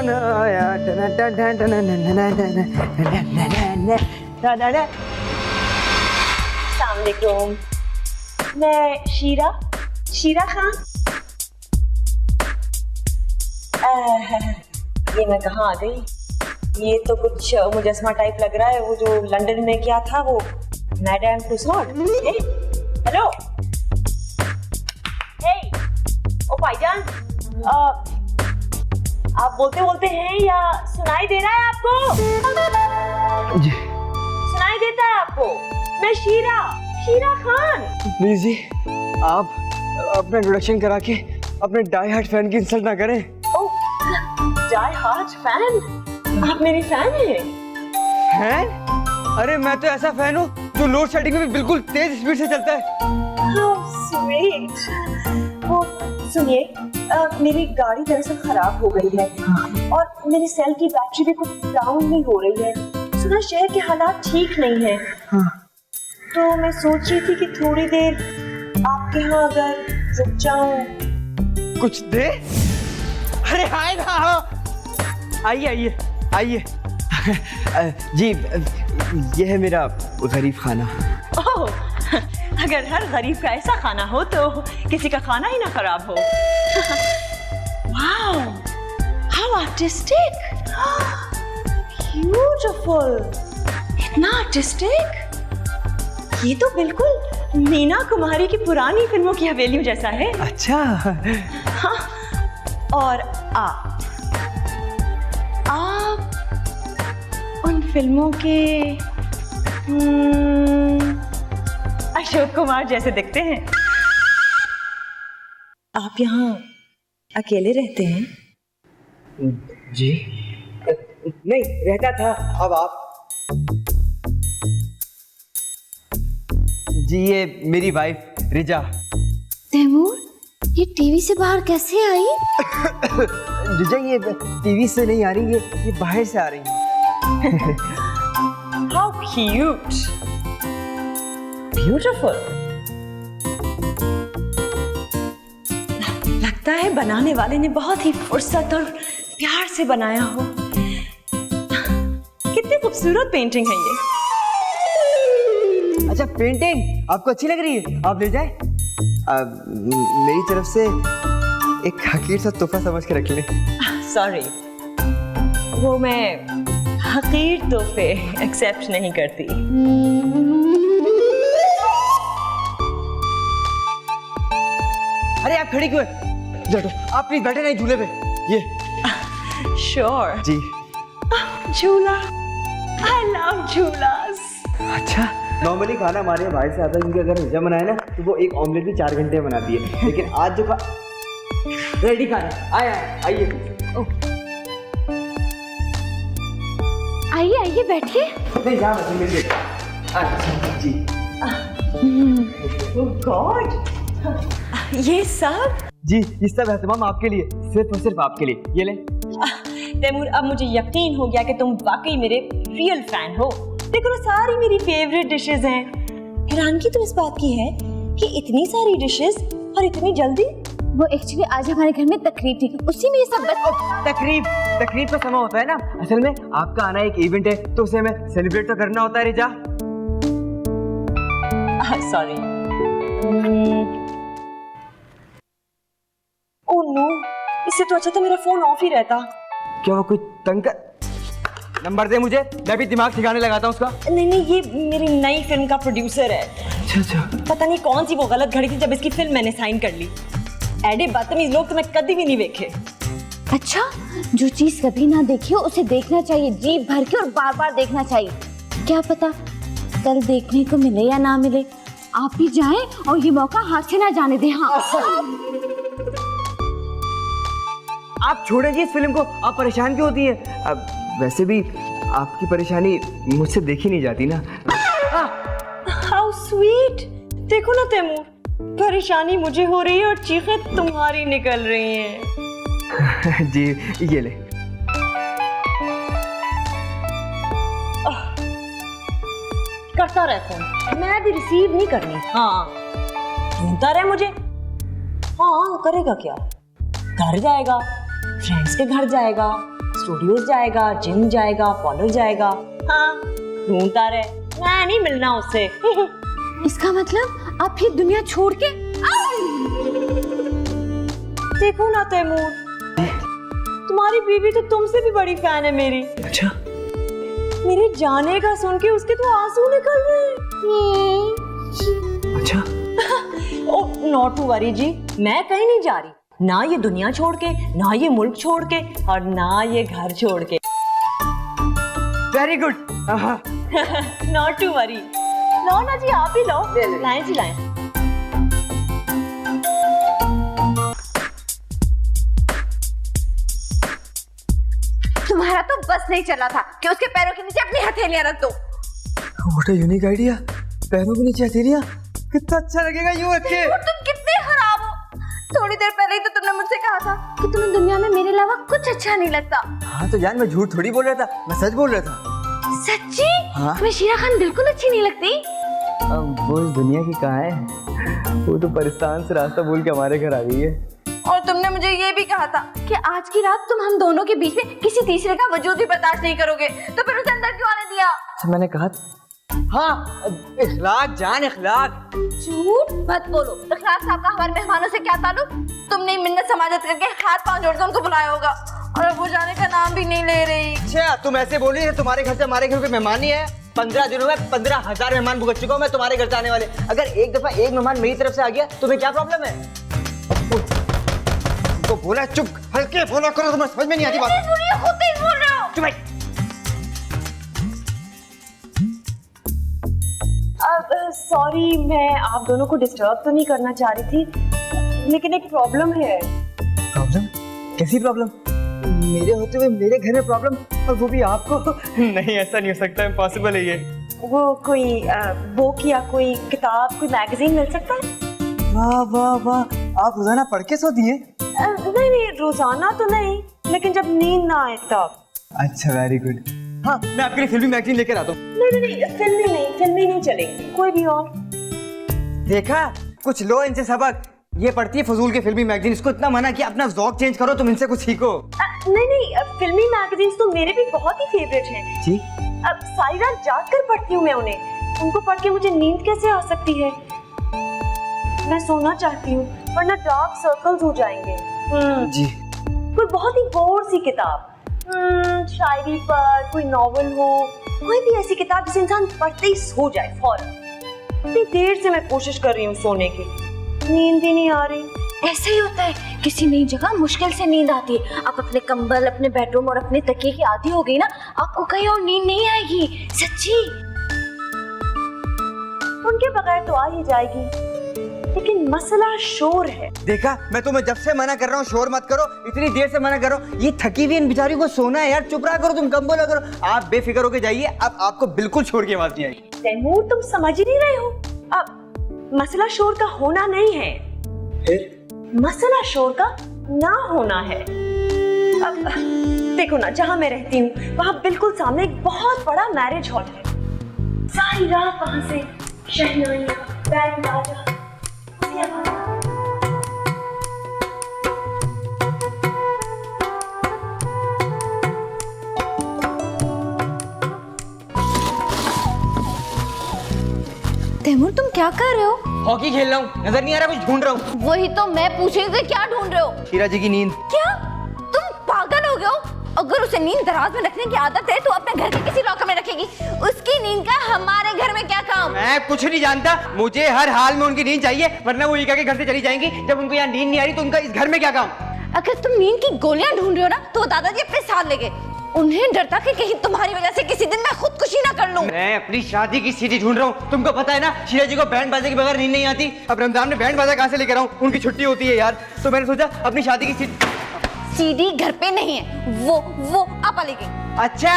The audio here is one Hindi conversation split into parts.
कौन आया? अस्सलामुअलैकुम, मैं शीरा खान। ये मैं कहाँ आ गई? ये तो कुछ मुजस्मा टाइप लग रहा है। वो जो लंदन में क्या था वो मैडम टुसॉड। हेलो, ओ भाईजान, आप बोलते बोलते हैं या सुनाई दे रहा है आपको? जी सुनाई देता है आपको? मैं शीरा खान। प्लीज जी, आप अपना इंट्रोडक्शन करा के अपने डाई हार्ट फैन की इंसल्ट ना करें। Die hard fan? आप मेरी फैन हैं? फैन? अरे मैं तो ऐसा फैन हूँ जो लोड शेडिंग में भी बिल्कुल तेज स्पीड से चलता है। How sweet। वो सुनिए, मेरी गाड़ी दरअसल खराब हो गई है और मेरी सेल की बैटरी भी कुछ डाउन नहीं हो रही है। सुना शहर के हालात ठीक नहीं है। हाँ। तो मैं सोच रही थी कि थोड़ी देर आपके यहाँ अगर रुक जाऊं। कुछ देर? अरे आए ना, आइए आइए आइए। जी, ये है मेरा गरीब खाना। ओह, अगर हर गरीब का ऐसा खाना हो तो किसी का खाना ही ना खराब हो। वाओ, हाउ आर्टिस्टिक, ब्यूटीफुल, इतना आर्टिस्टिक। ये तो बिल्कुल मीना कुमारी की पुरानी फिल्मों की हवेलियों जैसा है। अच्छा। हाँ, और आप उन फिल्मों के अशोक कुमार जैसे दिखते हैं। आप यहाँ अकेले रहते हैं? जी नहीं, रहता था, अब आप। जी, ये मेरी वाइफ रिजा। तैमूर, ये टीवी से बाहर कैसे आई? रिजा, ये टीवी से नहीं आ रही, ये बाहर से आ रही है। How cute, beautiful। लगता है बनाने वाले ने बहुत ही फुर्सत और प्यार से बनाया हो। कितनी खूबसूरत पेंटिंग है ये। अच्छा, पेंटिंग आपको अच्छी लग रही है? आप ले जाए। मेरी तरफ से एक हकीर सा तोहफा समझ के रख ले। सॉरी, वो मैं हकीर तोहफे एक्सेप्ट नहीं करती। अरे आप खड़ी क्यों है? आप प्लीज बैठे नहीं झूले पे। ये श्योर। जी। झूला, आई लव झूलास। अच्छा, नॉर्मली खाना हमारे यहाँ बाहर से आता है क्योंकि अगर रिजा बनाए ना तो वो एक ऑमलेट भी 4 घंटे में बनाती है, लेकिन आज जो रेडी खाना। आइए। आइए आइए, बैठिए। नहीं, यहाँ बैठिए मेरे लिए। अच्छा जी। ओह गॉड, ये सब? जी, ये सब एहतमाम आपके लिए, सिर्फ और सिर्फ आपके लिए। ये ले। तैमूर, अब मुझे यकीन हो गया कि तुम वाकई मेरे रियल फैन हो। देखो, सारी मेरी फेवरेट डिशेस हैं। हैरानगी तो इस बात की है कि इतनी सारी डिशेस और इतनी जल्दी। वो एक्चुअली आज हमारे घर में तकरीब थी, उसी में ये सब तकरीब का समय होता है ना। असल में आपका आना एक इवेंट है तो उसे हमें सेलिब्रेट तो करना होता है रिजा। सॉरी। ओह नो, इससे तो अच्छा था मेरा फोन ऑफ ही रहता। क्या वो कोई तंग कर? नंबर दे मुझे, मैं भी दिमाग ठिकाने लगाता हूँ उसका। नहीं, ये मेरी नई फिल्म का प्रोड्यूसर है। अच्छा। पता नहीं कौन सी वो गलत घड़ी थी जब इसकी फिल्म मैंने साइन कर ली। ऐडे बदतमीज लोग तो मैं कभी भी नहीं देखे। अच्छा, जो चीज कभी ना देखी हो उसे देखना चाहिए, जी भर के और बार बार देखना चाहिए। क्या पता कल देखने को मिले या ना मिले। आप भी जाएं और ये मौका हाथ से ना जाने दें। हाँ। आप छोड़ें जी इस फिल्म को, आप परेशान क्यों होती हैं? अब वैसे भी आपकी परेशानी मुझसे देखी नहीं जाती ना। How sweet. देखो ना तैमूर, परेशानी मुझे हो रही है और चीखें तुम्हारी निकल रही हैं। जी, ये ले। करता रहे फोन, मैं भी रिसीव नहीं करनी। हाँ, ढूंढता रहे मुझे। हाँ, करेगा क्या? घर जाएगा, फ्रेंड्स के घर जाएगा, स्टूडियोज जाएगा, जिम जाएगा, पार्लर जाएगा। हाँ, ढूंढता रहे, मैं नहीं मिलना उससे। इसका मतलब आप फिर दुनिया छोड़ के देखो ना तैमूर, तुम्हारी बीवी तो तुमसे भी बड़ी फैन है मेरी। अच्छा, मेरे जाने का सुन के उसके तो आंसू निकल रहे हैं। अच्छा। ओ नॉट टू वरी जी, मैं कहीं नहीं जा रही, ना ये दुनिया छोड़ के, ना ये मुल्क छोड़ के, और ना ये घर छोड़ के। Very good. Not to worry. लो ना जी, आप ही लो। लाएं जी लाएं। तुम्हारा तो बस नहीं चला था कि उसके पैरों के नीचे अपनी हथेलियां रख दो। What a unique idea. पैरों के नीचे हथेलियां, कितना अच्छा लगेगा यूं रख के। और तुम कितने खराब हो। थोड़ी देर पहले ही तो तुमने मुझसे कहा था कि तुम्हें दुनिया में मेरे अलावा कुछ अच्छा नहीं लगता। हाँ तो जान, मैं झूठ थोड़ी बोल रहा था, मैं सच बोल रहा था। सच्ची? हाँ? तुम्हें शीरा खान बिल्कुल अच्छी नहीं लगती? अब वो इस दुनिया की कहाँ है, वो तो पाकिस्तान से रास्ता बोल के हमारे घर आ गई है। और तुमने मुझे ये भी कहा था कि आज की रात तुम हम दोनों के बीच में किसी तीसरे का वजूद भी बर्दाश्त नहीं करोगे, तो फिर उसे अंदर क्यों आने दिया? अच्छा, मैंने कहा हाँ, इखलाक जान, इखलाक। झूठ मत बोलो। इखलाक साहब का हमारे मेहमानों से क्या ताल्लुक? तुमने मिन्नत समाजत करके हाथ पांव जोड़ के उनको बुलाया होगा, और अब वो जाने का नाम भी नहीं ले रही। अच्छा, तुम ऐसे बोल रही है तुम्हारे घर से हमारे घर के मेहमान ही है। 15 दिनों में 15,000 मेहमान भुगत चुका हूँ मैं तुम्हारे घर से आने वाले। अगर एक दफा एक मेहमान मेरी तरफ से आ गया तुम्हें क्या प्रॉब्लम है? तो बोला चुप, हल्के बोला करो, तुम्हें समझ में नहीं आती बात। खुद ही बोल रहे हो। चुप है। सॉरी, मैं आप दोनों को डिस्टर्ब तो नहीं करना चाह रही थी, लेकिन एक प्रॉब्लम है। प्रॉब्लम? कैसी प्रॉब्लम? मेरे होते हुए मेरे घर में प्रॉब्लम, और वो भी आपको? नहीं, ऐसा नहीं हो सकता, इम्पॉसिबल है ये। वो कोई बुक या कोई किताब, कोई मैगजीन मिल सकता है? वाह वाह वाह, आप रोजाना पढ़ के सोती हैं? नहीं नहीं, रोजाना तो नहीं, लेकिन जब नींद ना आए तब। अच्छा, वेरी गुड। हाँ, मैं आपके लिए फिल्मी मैगजीन लेकर आता हूँ। नहीं नहीं, फिल्मी नहीं चलेगी, कोई भी और। देखा, कुछ लो इनसे सबक। ये पढ़ती है फजूल के फिल्मी मैगजीन, इसको इतना मना किया, अपना ज़ौक चेंज करो, तुम इनसे कुछ सीखो। नहीं, फिल्मी मैगजीन्स तो मेरे भी बहुत ही फेवरेट हैं। जी? अब सारी रात जाग कर पढ़ती हूँ मैं उन्हें, उनको पढ़ के मुझे नींद कैसे आ सकती है? मैं सोना चाहती हूँ, वरना डार्क सर्कल्स हो जाएंगे। जी। कोई बहुत ही बोर सी किताब, शायरी पर, कोई नॉवल हो, कोई भी ऐसी किताब जिसे इंसान पढ़ते ही सो जाए फौरन। इतनी देर से मैं कोशिश कर रही हूँ सोने की, नींद ही नहीं आ रही। ऐसा ही होता है, किसी नई जगह मुश्किल से नींद आती है। आप अपने कंबल, अपने बेडरूम और अपने तकिए की आदी हो गई ना, आपको कहीं और नींद नहीं आएगी। सच्ची। उनके बगैर तो आ ही जाएगी, लेकिन मसला शोर है। देखा, मैं तुम्हें जब से मना कर रहा हूँ शोर मत करो, इतनी देर से मना कर रहा हूँ। ये थकी हुई इन बिचारी को सोना है यार, चुप रहा करो, तुम कम बोला करो। आप बेफिक्र होके जाइए, अब आपको बिल्कुल शोर की आवाज नहीं आएगी। तैमूर, तुम समझ ही नहीं रहे हो। अब मसला शोर का होना नहीं है, मसला शोर का ना होना है। अब देखो ना, जहाँ मैं रहती हूँ वहाँ बिल्कुल सामने एक बहुत बड़ा मैरिज हॉल है। सारी रात वहाँ से शहनाइयाँ, बैंड बाजा, तैमूर, तुम क्या कर रहे हो? हॉकी खेल रहा हूँ, नजर नहीं आ रहा, कुछ ढूंढ रहा हूँ। वही तो मैं पूछ रही थी, क्या ढूंढ रहे हो? शीरा जी की नींद। क्या तुम पागल हो गए हो? अगर उसे नींद दराज में रखने की आदत है तो अपने घर के किसी लॉकर में रखेगी। उसकी नींद का हमारे घर में क्या काम? मैं कुछ नहीं जानता, मुझे हर हाल में उनकी नींद चाहिए, वरना वो ईका के घर से चली जाएंगी। जब उनको यहाँ नींद नहीं आ रही तो उनका इस घर में क्या काम? अगर तुम नींद की गोलियां ढूंढ रहे हो ना, तो दादाजी अपने साथ ले गए। उन्हें डर था कि कहीं तुम्हारी वजह से किसी दिन मैं खुदकुशी ना कर लूं। मैं अपनी शादी की सीडी ढूंढ रहा हूँ। तुमको पता है ना, शीरा जी को बैंड बाजे के बगैर नींद नहीं आती। अब रमजान में बैंड बाजा कहाँ से लेकर आऊँ? उनकी छुट्टी होती है यार, तो मैंने सोचा अपनी शादी की सीडी घर पे नहीं है, वो आपा ले गई। अच्छा,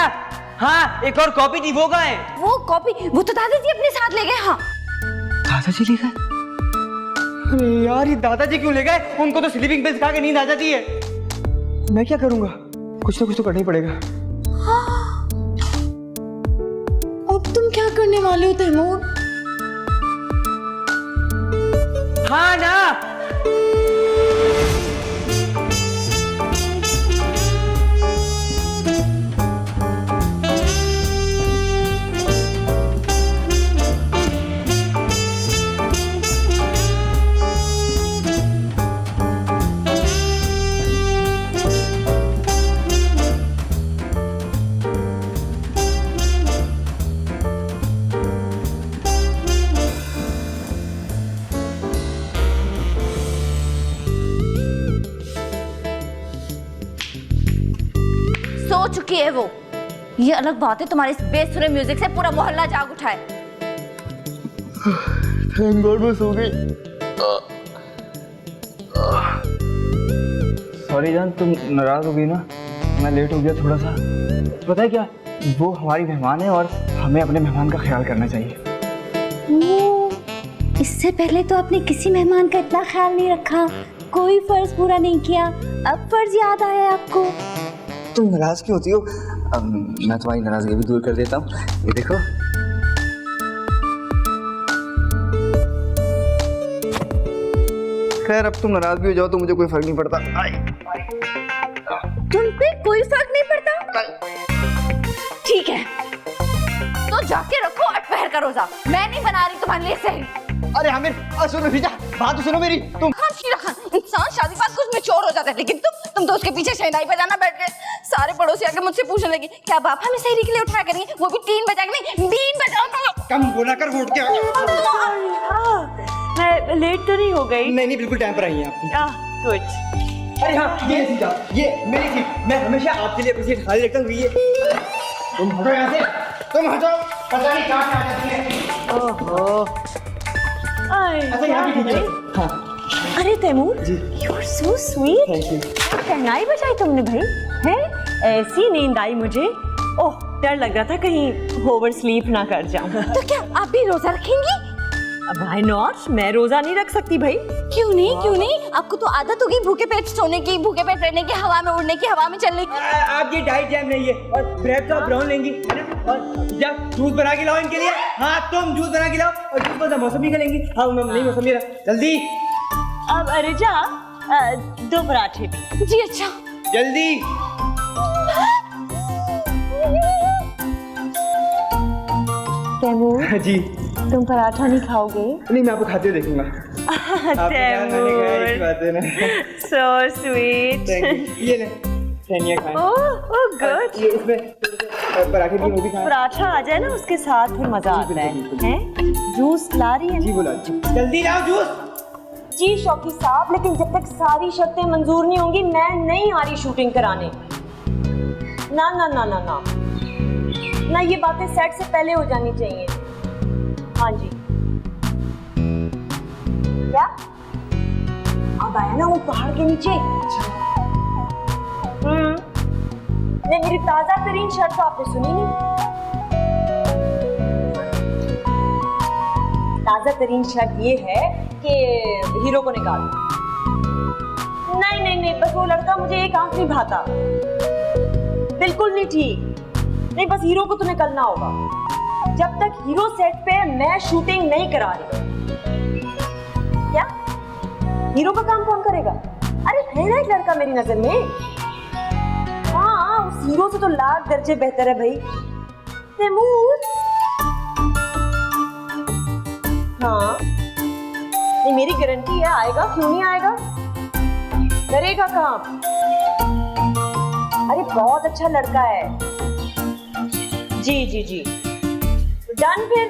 हाँ, एक और कॉपी थी, वो कहाँ है? वो कॉपी वो तो दादाजी अपने साथ ले गए। हाँ, दादाजी ले गए? अरे यार, ये दादाजी क्यों ले गए? उनको तो स्लीपिंग पिल्स खा के नींद आ जाती है। मैं क्या करूंगा? कुछ ना कुछ तो करना ही पड़ेगा। अब तुम क्या करने वाले हो तैमूर? हाँ ना, सो चुकी है वो। ये अलग बात है तुम्हारे इस बेसुरे म्यूजिक से पूरा मोहल्ला जाग उठा है। थैंक गॉड मैं सो गई। सॉरी जान, तुम नाराज हो गई ना, मैं लेट हो गया थोड़ा सा। पता है क्या, वो हमारी मेहमान है और हमें अपने मेहमान का ख्याल करना चाहिए। इससे पहले तो आपने किसी मेहमान का इतना ख्याल नहीं रखा, कोई फर्ज पूरा नहीं किया, अब फर्ज याद आया आपको। तुम नाराज क्यों होती हो? मैं तुम्हारी नाराजगी भी दूर कर देता हूँ। ये देखो। खैर अब तुम नाराज भी हो जाओ तो मुझे कोई फर्क नहीं पड़ता। तुम पे कोई फर्क नहीं पड़ता? ठीक है, तो जाके रखो 8 पहर का रोजा। मैं नहीं बना रही तुम्हारे लिए सहरी। अरे आमिर, सुनो भीजा, बात तो सुनो मेरी। तुम खान इंसान शादी बाद कुछ मैच्योर हो जाता है, लेकिन तुम तो उसके पीछे शहनाई बजाना बैठ गए। सारे पड़ोसी आके मुझसे पूछने लगे क्या बाप हमें सहरी के लिए उठाया करेंगे, वो भी 3 बजा के नहीं 3 बजाओ। कम बोला कर, वोट क्या? मैं लेट तो नहीं हो गई? नहीं बिल्कुल टाइम पर आई हैं आप। गुड। अरे हाँ, ये सीट आप, ये मेरी सीट। मैं हमेशा आपके लिए अपनी सीट खाली रखता हूँ। ये तुम हटो यहाँ से, तुम हटो। पता नहीं कहाँ आ जाती है। ओहो। अच्छा यहाँ भी ठीक है। हाँ। अरे तैमूर जी। You are so sweet. Thank you. शहनाई बजाई तुमने भाई, हैं? ऐसी नींद आई मुझे। ओह, डर लग रहा था कहीं ओवर स्लीप ना कर जाऊं। तो क्या आप भी रोजा रखेंगी? व्हाई नॉट, मैं रोजा नहीं रख सकती भाई। क्यों नहीं? आपको तो आदत होगी भूखे पेट सोने की, भूखे पेट रहने की, हवा में उड़ने की, हवा में चलने की। आप ये डाइट जैम नहीं है और ब्रेड तो आप ब्राउन लेंगी, है ना? और जब जूस बना के लाओ इनके लिए। हाँ तुम जूस बना के लाओ और जूस बना मौसमी का लेंगी। हाँ नहीं मौसमी रहा, जल्दी। अब अरे जा 2 पराठे भी। जी अच्छा। जल्दी। तैमूर जी। तुम पराठा नहीं खाओगे? नहीं, मैं आपको खाते हुए देखूंगा। So sweet. ये ले धनिया खाएं। Oh good. ये इसमें पराठे भी वो भी खाएं। पराठा आ जाए ना उसके साथ फिर मजा आता है। हैं? जूस ला रही है जी ना? बोला, जल्दी लाओ जूस। जी शौकी साहब, लेकिन जब तक सारी शर्तें मंजूर नहीं होंगी मैं नहीं आ रही शूटिंग कराने। ना ना ना ना ना ना, ये बातें सेट से पहले हो जानी चाहिए। हाँ जी। क्या अब आया ना वो पहाड़ के नीचे? नहीं, मेरी ताजा तरीन शर्त तो आपने सुनी नहीं। ताजा तरीन शर्त ये है कि हीरो को निकाल दो। नहीं, बस वो लड़का मुझे एक आंख नहीं भाता, बिल्कुल नहीं ठीक। नहीं, बस हीरो को तो निकलना होगा। जब तक हीरो सेट पे मैं शूटिंग नहीं करा रही। क्या हीरो का काम कौन करेगा? अरे है ना एक लड़का मेरी नजर में। हाँ, उस हीरो से तो लाख दर्जे बेहतर है भाई। तैमूर। हाँ नहीं, मेरी गारंटी है आएगा, क्यों नहीं आएगा, करेगा काम। अरे बहुत अच्छा लड़का है। जी डन फिर।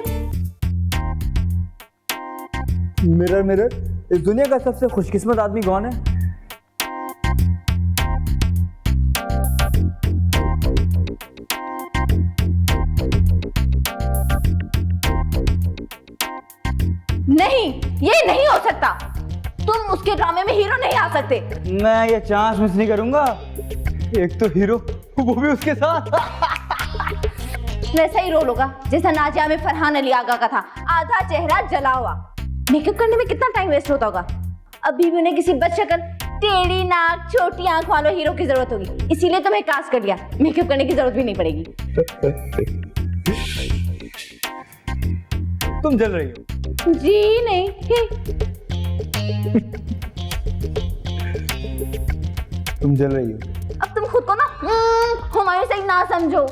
मिरर मिरर, इस दुनिया का सबसे खुशकिस्मत आदमी कौन है? नहीं, ये नहीं हो सकता। तुम उसके ड्रामे में हीरो नहीं आ सकते। मैं ये चांस मिस नहीं करूंगा। एक तो हीरो, वो भी उसके साथ। वैसा ही रोल होगा जैसा नाजिया में फरहान अली आगा का था, आधा चेहरा जला हुआ। मेकअप करने में कितना टाइम वेस्ट होता होगा। अभी भी उन्हें किसी बदशक्ल, टेढ़ी नाक, छोटी आंख वालों हीरो की जरूरत होगी, इसीलिए तुम्हें कास्ट कर लिया। मेकअप करने की जरूरत भी नहीं पड़ेगी। तुम जल रही हो। जी नहीं। तुम जल रही हो। अब तुम खुद को ना हुमायूं से ही ना समझो।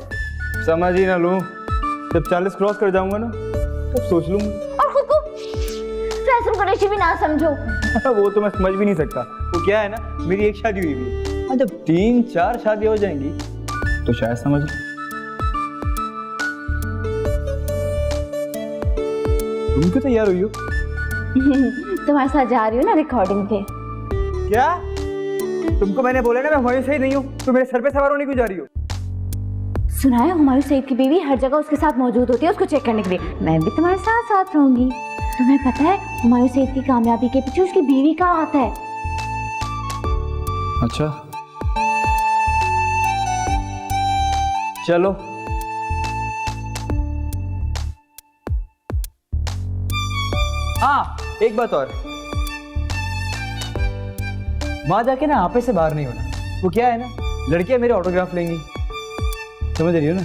समझ ही ना लूं, जब 40 क्रॉस कर जाऊंगा ना तब सोच लूंगा। और खुद को फैसल कुरैशी भी ना समझो। वो तो मैं समझ भी नहीं सकता। वो क्या है ना, मेरी एक शादी हुई भी है, जब 3-4 शादी हो जाएंगी तो शायद समझ लूं। तुम क्यों तैयार हुई हो? तुम्हारे साथ जा रही हूँ ना रिकॉर्डिंग पे। क्या? तुमको मैंने बोला ना मैं वहीं से ही नहीं हूँ, तो मेरे सर पे सवार होने क्यों जा रही हो? सुना है हुमायूं सईद की बीवी हर जगह उसके साथ मौजूद होती है उसको चेक करने के लिए। मैं भी तुम्हारे साथ साथ रहूंगी। तुम्हें पता है हुमायूं सईद की कामयाबी के पीछे उसकी बीवी का हाथ है। अच्छा चलो। हाँ एक बात और, वहां जाके ना आपे से बाहर नहीं होना। वो क्या है ना, लड़कियां मेरे ऑटोग्राफ लेंगी, समझ रही हो ना?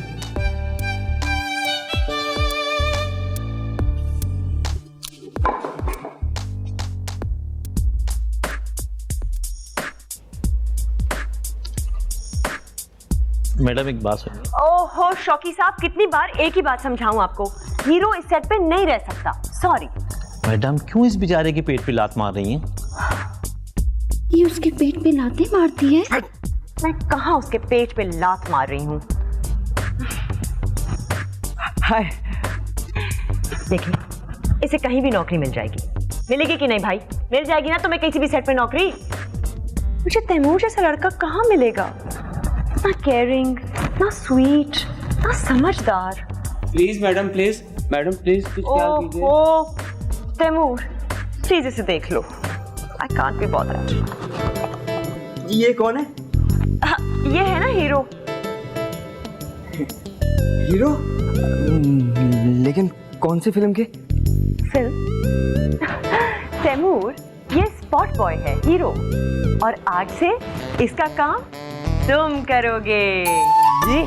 मैडम एक बात सुनिए। ओहो शौकी साहब, कितनी बार एक ही बात समझाऊं आपको, हीरो इस सेट पे नहीं रह सकता। सॉरी। मैडम क्यों इस बेचारे के पेट पे लात मार रही हैं? ये उसके पेट पे लातें मारती है। मैं कहाँ उसके पेट पे लात मार रही हूँ। हाय देखिए, इसे कहीं भी नौकरी मिल जाएगी। मिलेगी कि नहीं भाई? मिल जाएगी ना तुम्हें किसी भी सेट पे नौकरी। मुझे तैमूर जैसा लड़का कहाँ मिलेगा? ना केयरिंग, ना स्वीट, ना समझदार। Please madam, please madam, please कुछ ख्याल कीजिए। ओह तैमूर, प्लीज इसे देख लो। I can't be bothered. ये कौन है? ये है ना हीरो। हीरो? लेकिन कौन सी फिल्म के? फिल्म तैमूर, ये स्पॉट बॉय है, हीरो। और आज से इसका काम तुम करोगे। जी?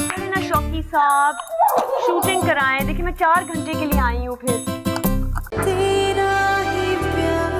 अरे ना शौकी साहब, शूटिंग कराएं। देखिए मैं 4 घंटे के लिए आई हूँ। फिर तेरा ही प्यार,